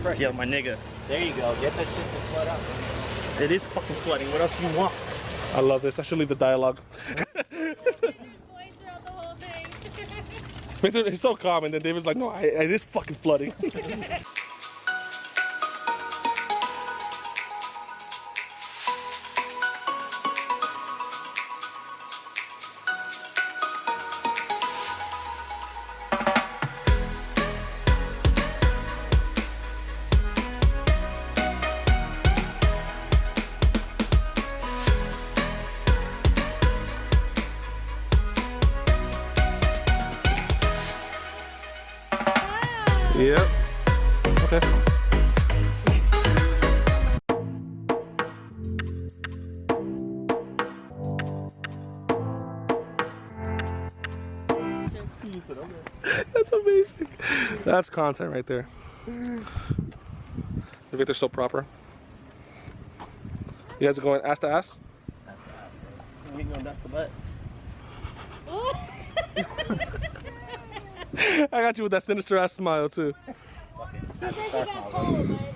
pressure. Yo, my nigga. There you go. Get that shit to flood out. It is fucking flooding. What else do you want? I love this. I should leave the dialogue. It's so calm, and then David's like, no, it is fucking flooding. Yep. Okay. That's amazing. That's content right there. I think they're so proper. You guys are going ass to ass? That's that. We gonna dust the butt. I got you with that sinister ass smile too. Fuck it.